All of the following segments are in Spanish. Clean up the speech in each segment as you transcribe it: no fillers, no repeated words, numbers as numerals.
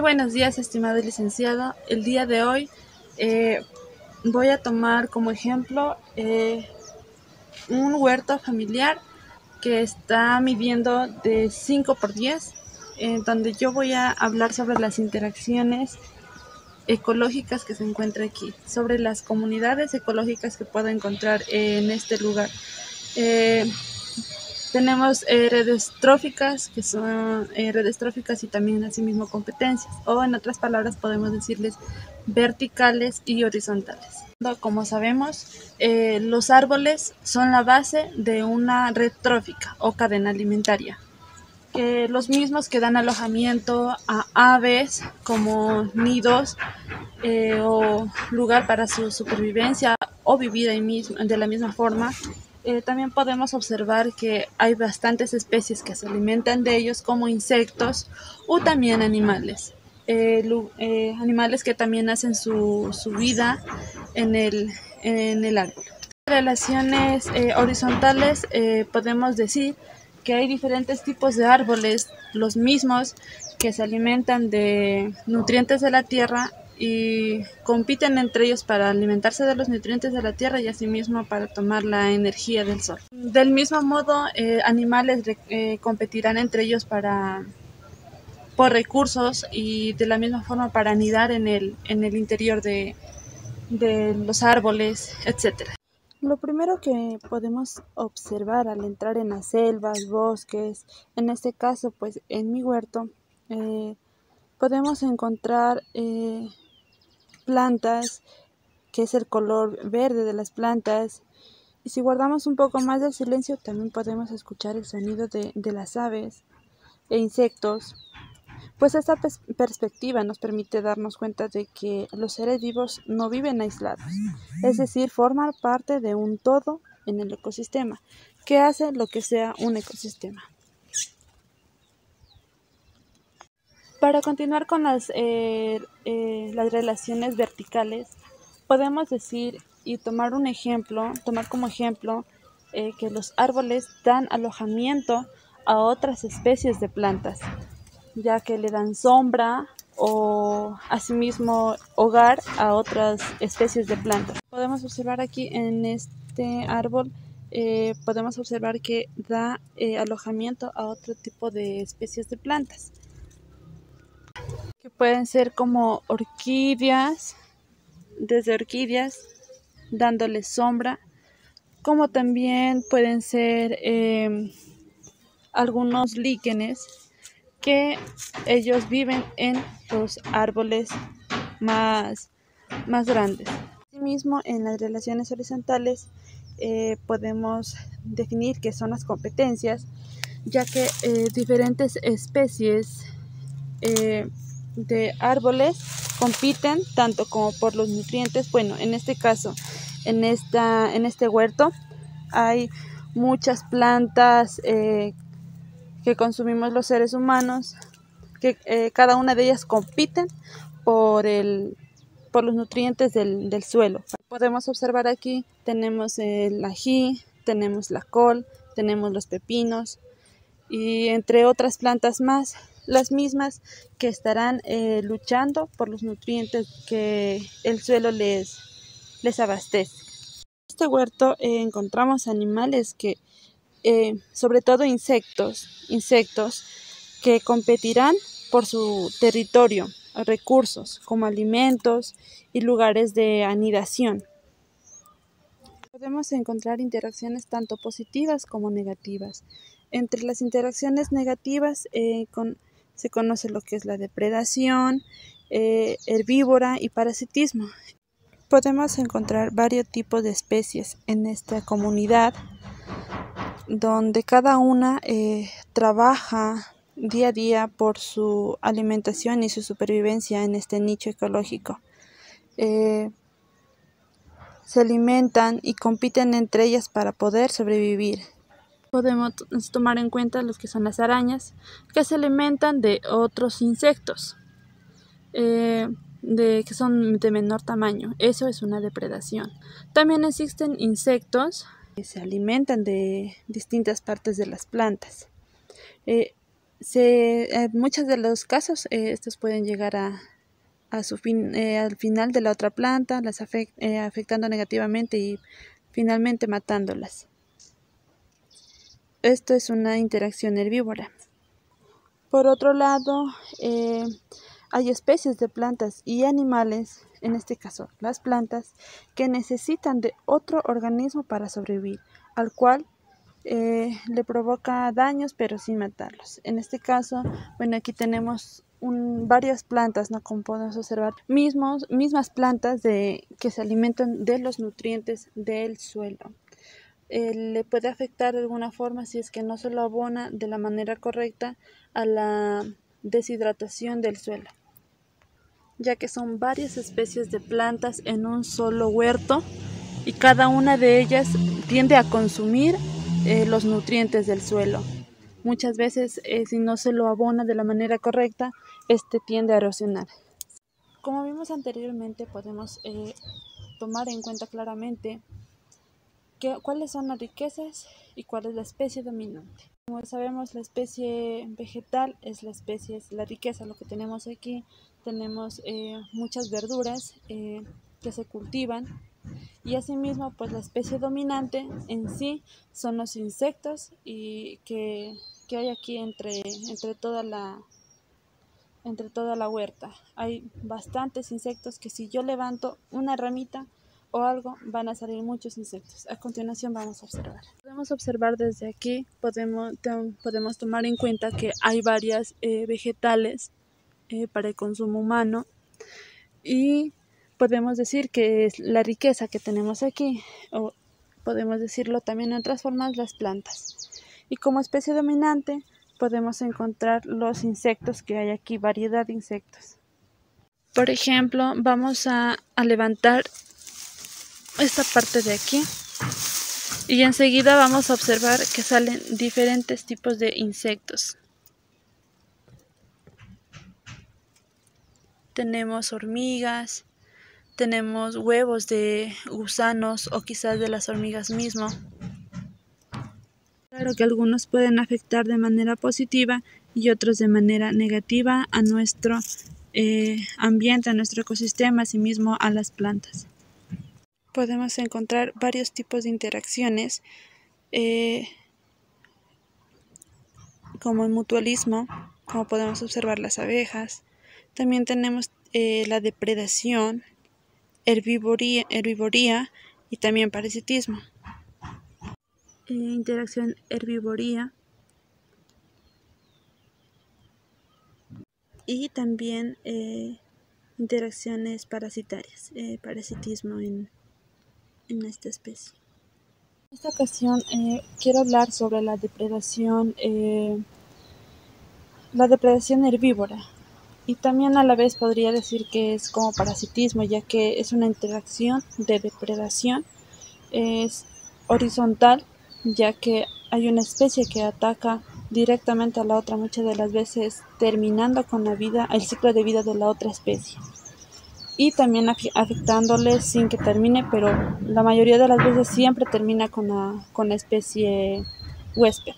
Buenos días, estimado licenciado. El día de hoy voy a tomar como ejemplo un huerto familiar que está midiendo de 5 por 10, en donde yo voy a hablar sobre las interacciones ecológicas que se encuentran aquí, sobre las comunidades ecológicas que puedo encontrar en este lugar. Tenemos redes tróficas, que son redes tróficas y también asimismo competencias, o en otras palabras podemos decirles verticales y horizontales. Como sabemos, los árboles son la base de una red trófica o cadena alimentaria, que los mismos que dan alojamiento a aves como nidos o lugar para su supervivencia o vivir ahí mismo, de la misma forma. También podemos observar que hay bastantes especies que se alimentan de ellos, como insectos o también animales. Animales que también hacen su vida en el árbol. Relaciones horizontales, podemos decir que hay diferentes tipos de árboles, los mismos que se alimentan de nutrientes de la tierra y compiten entre ellos para alimentarse de los nutrientes de la tierra y asimismo para tomar la energía del sol. Del mismo modo, animales competirán entre ellos por recursos y de la misma forma para anidar en el interior de los árboles, etc. Lo primero que podemos observar al entrar en las selvas, bosques, en este caso pues en mi huerto, podemos encontrar plantas, que es el color verde de las plantas, y si guardamos un poco más del silencio también podemos escuchar el sonido de las aves e insectos. Pues esta perspectiva nos permite darnos cuenta de que los seres vivos no viven aislados, es decir, forman parte de un todo en el ecosistema, que hace lo que sea un ecosistema. Para continuar con las relaciones verticales, podemos decir y tomar como ejemplo que los árboles dan alojamiento a otras especies de plantas, ya que le dan sombra o asimismo hogar a otras especies de plantas. Podemos observar aquí en este árbol, podemos observar que da alojamiento a otro tipo de especies de plantas, que pueden ser como orquídeas, desde orquídeas dándoles sombra, como también pueden ser algunos líquenes que ellos viven en los árboles más grandes. Asimismo, en las relaciones horizontales podemos definir qué son las competencias, ya que diferentes especies de árboles compiten tanto como por los nutrientes. Bueno, en este caso, en este huerto hay muchas plantas que consumimos los seres humanos, que cada una de ellas compiten por los nutrientes del suelo. Podemos observar aquí, tenemos el ají, tenemos la col, tenemos los pepinos y entre otras plantas más, las mismas que estarán luchando por los nutrientes que el suelo les abastece. En este huerto encontramos animales que sobre todo insectos que competirán por su territorio, recursos como alimentos y lugares de anidación. Podemos encontrar interacciones tanto positivas como negativas. Entre las interacciones negativas se conoce lo que es la depredación, herbívora y parasitismo. Podemos encontrar varios tipos de especies en esta comunidad, donde cada una trabaja día a día por su alimentación y su supervivencia en este nicho ecológico. Se alimentan y compiten entre ellas para poder sobrevivir. Podemos tomar en cuenta los que son las arañas, que se alimentan de otros insectos, que son de menor tamaño. Eso es una depredación. También existen insectos que se alimentan de distintas partes de las plantas. muchos de los casos estos pueden llegar a su fin, al final de la otra planta, afectando negativamente y finalmente matándolas. Esto es una interacción herbívora. Por otro lado, hay especies de plantas y animales, en este caso las plantas, que necesitan de otro organismo para sobrevivir, al cual le provoca daños pero sin matarlos. En este caso, bueno, aquí tenemos varias plantas, ¿no? Como podemos observar, mismas plantas que se alimentan de los nutrientes del suelo. Le puede afectar de alguna forma si es que no se lo abona de la manera correcta a la deshidratación del suelo, ya que son varias especies de plantas en un solo huerto y cada una de ellas tiende a consumir los nutrientes del suelo. Muchas veces si no se lo abona de la manera correcta, este tiende a erosionar. Como vimos anteriormente, podemos tomar en cuenta claramente cuáles son las riquezas y cuál es la especie dominante. Como sabemos, la especie vegetal es la riqueza, lo que tenemos aquí. Tenemos muchas verduras que se cultivan, y asimismo pues la especie dominante en sí son los insectos y que hay aquí entre toda la huerta. Hay bastantes insectos que si yo levanto una ramita o algo, van a salir muchos insectos. A continuación vamos a observar. Podemos observar desde aquí, podemos tomar en cuenta que hay varias vegetales para el consumo humano, y podemos decir que es la riqueza que tenemos aquí, o podemos decirlo también en otras formas, las plantas. Y como especie dominante podemos encontrar los insectos que hay aquí, variedad de insectos. Por ejemplo, vamos a levantar esta parte de aquí y enseguida vamos a observar que salen diferentes tipos de insectos. Tenemos hormigas, tenemos huevos de gusanos o quizás de las hormigas mismo. Claro que algunos pueden afectar de manera positiva y otros de manera negativa a nuestro ambiente, a nuestro ecosistema, asimismo a las plantas. Podemos encontrar varios tipos de interacciones, como el mutualismo, como podemos observar las abejas. También tenemos la depredación, herbivoría y también parasitismo. Interacción herbivoría y también interacciones parasitarias, parasitismo en esta especie. En esta ocasión quiero hablar sobre la depredación herbívora, y también a la vez podría decir que es como parasitismo, ya que es una interacción de depredación, es horizontal, ya que hay una especie que ataca directamente a la otra, muchas de las veces terminando con el ciclo de vida de la otra especie, y también afectándole sin que termine, pero la mayoría de las veces siempre termina con la especie huésped.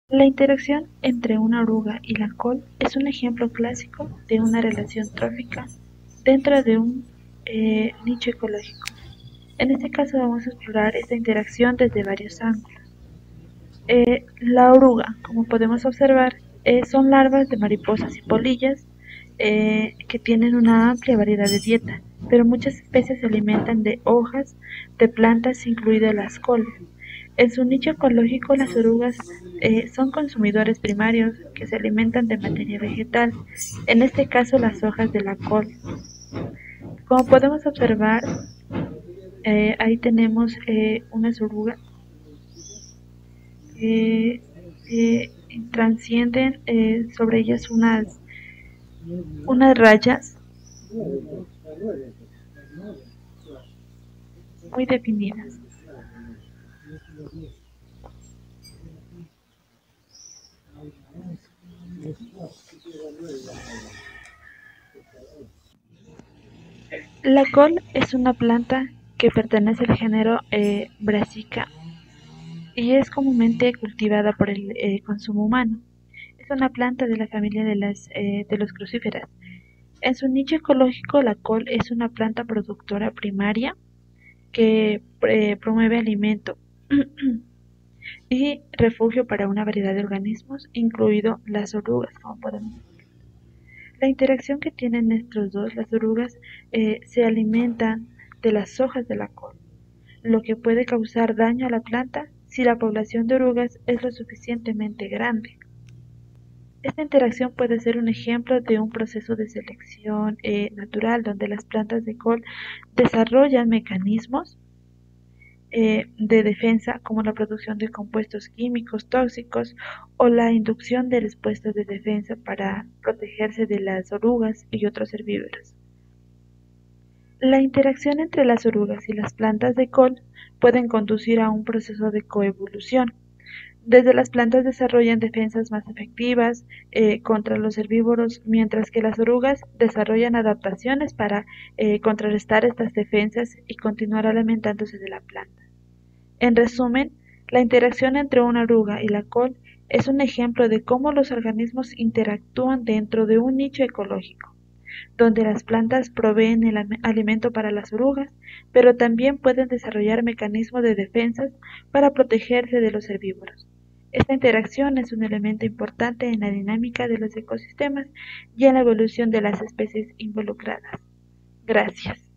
La interacción entre una oruga y la col es un ejemplo clásico de una relación trófica dentro de un nicho ecológico. En este caso vamos a explorar esta interacción desde varios ángulos. La oruga, como podemos observar, son larvas de mariposas y polillas que tienen una amplia variedad de dieta, pero muchas especies se alimentan de hojas de plantas, incluidas las col. En su nicho ecológico, las orugas son consumidores primarios que se alimentan de materia vegetal, en este caso las hojas de la col. Como podemos observar, ahí tenemos unas orugas que transcienden sobre ellas unas rayas muy definidas. La col es una planta que pertenece al género Brassica y es comúnmente cultivada por el consumo humano. Es una planta de la familia de los crucíferas. En su nicho ecológico, la col es una planta productora primaria que promueve alimento y refugio para una variedad de organismos, incluido las orugas, como podemos ver. La interacción que tienen estos dos, las orugas, se alimentan de las hojas de la col, lo que puede causar daño a la planta si la población de orugas es lo suficientemente grande. Esta interacción puede ser un ejemplo de un proceso de selección natural donde las plantas de col desarrollan mecanismos de defensa como la producción de compuestos químicos tóxicos o la inducción de respuestas de defensa para protegerse de las orugas y otros herbívoros. La interacción entre las orugas y las plantas de col pueden conducir a un proceso de coevolución. Desde las plantas desarrollan defensas más efectivas contra los herbívoros, mientras que las orugas desarrollan adaptaciones para contrarrestar estas defensas y continuar alimentándose de la planta. En resumen, la interacción entre una oruga y la col es un ejemplo de cómo los organismos interactúan dentro de un nicho ecológico, donde las plantas proveen el alimento para las orugas, pero también pueden desarrollar mecanismos de defensa para protegerse de los herbívoros. Esta interacción es un elemento importante en la dinámica de los ecosistemas y en la evolución de las especies involucradas. Gracias.